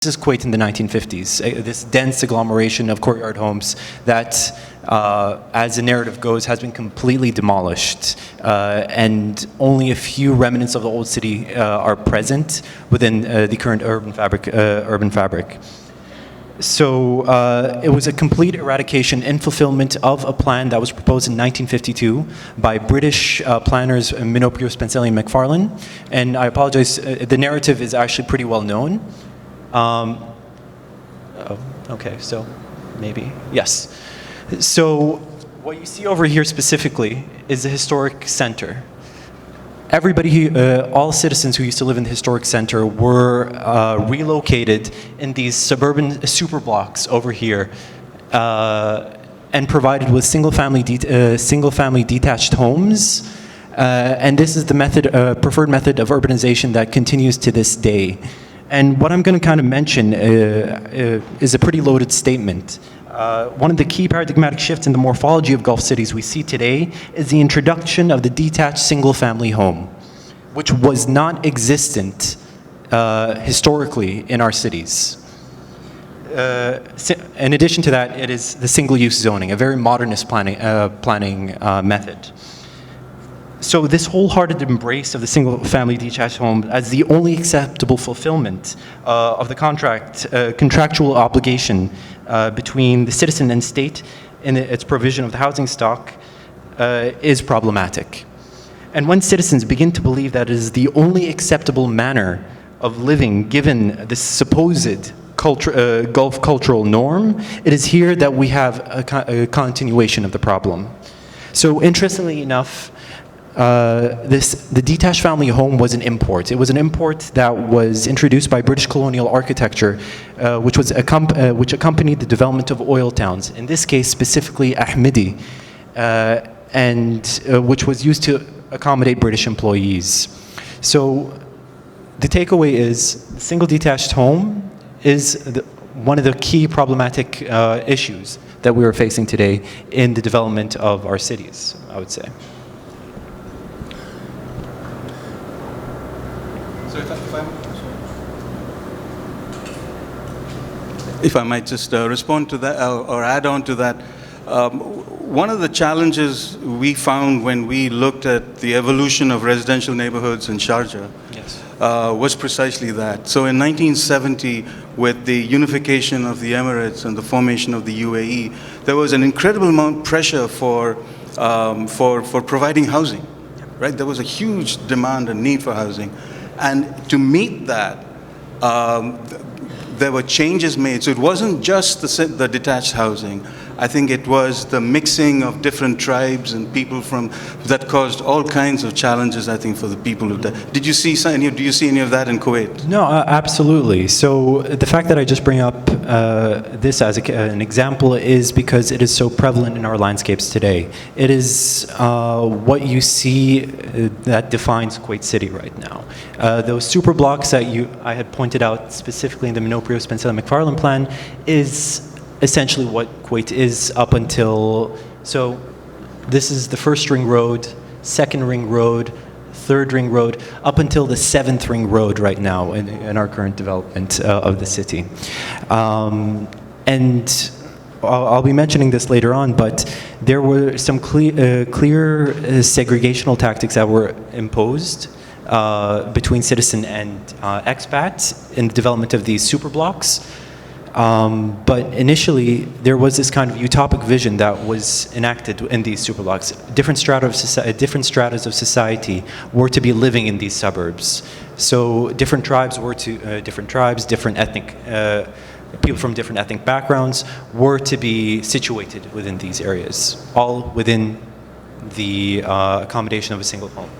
This is Kuwait in the 1950s, this dense agglomeration of courtyard homes that, as the narrative goes, has been completely demolished, and only a few remnants of the old city are present within the current urban fabric. So it was a complete eradication and fulfillment of a plan that was proposed in 1952 by British planners Minoprio, Spencelli, and McFarlane. And I apologize, the narrative is actually pretty well known. Okay, so maybe, yes. So what you see over here specifically is the historic center. Everybody, all citizens who used to live in the historic center were relocated in these suburban superblocks over here and provided with single-family detached homes. And this is the preferred method of urbanization that continues to this day. And what I'm going to kind of mention is a pretty loaded statement. One of the key paradigmatic shifts in the morphology of Gulf cities we see today is the introduction of the detached single-family home, which was not existent historically in our cities. In addition to that, it is the single-use zoning, a very modernist planning method. So this wholehearted embrace of the single-family detached home as the only acceptable fulfillment of the contractual obligation between the citizen and state in its provision of the housing stock is problematic. And when citizens begin to believe that it is the only acceptable manner of living given this supposed Gulf cultural norm, it is here that we have a continuation of the problem. So interestingly enough, the detached family home was an import. It was an import that was introduced by British colonial architecture, which accompanied the development of oil towns. In this case, specifically Ahmadi, and which was used to accommodate British employees. So the takeaway is the single detached home is one of the key problematic issues that we are facing today in the development of our cities, I would say. If I might just respond to that or add on to that, one of the challenges we found when we looked at the evolution of residential neighborhoods in Sharjah was precisely that. So in 1970, with the unification of the Emirates and the formation of the UAE, there was an incredible amount of pressure for providing housing, right? There was a huge demand and need for housing. And to meet that, there were changes made. So it wasn't just the detached housing. I think it was the mixing of different tribes and people that caused all kinds of challenges, I think, for the people. Do you see any of that in Kuwait? No, absolutely. So the fact that I just bring up this as an example is because it is so prevalent in our landscapes today. It is what you see that defines Kuwait City right now. Those super blocks that I had pointed out specifically in the Minoprio, Spencelli, McFarlane plan is essentially what Kuwait is up until, so this is the first ring road, second ring road, third ring road, up until the seventh ring road right now in our current development of the city. And I'll be mentioning this later on, but there were some clear segregational tactics that were imposed between citizen and expats in the development of these super blocks. But initially, there was this kind of utopic vision that was enacted in these superblocks. Different stratas of society were to be living in these suburbs. So different tribes different ethnic people from different ethnic backgrounds were to be situated within these areas, all within the accommodation of a single home.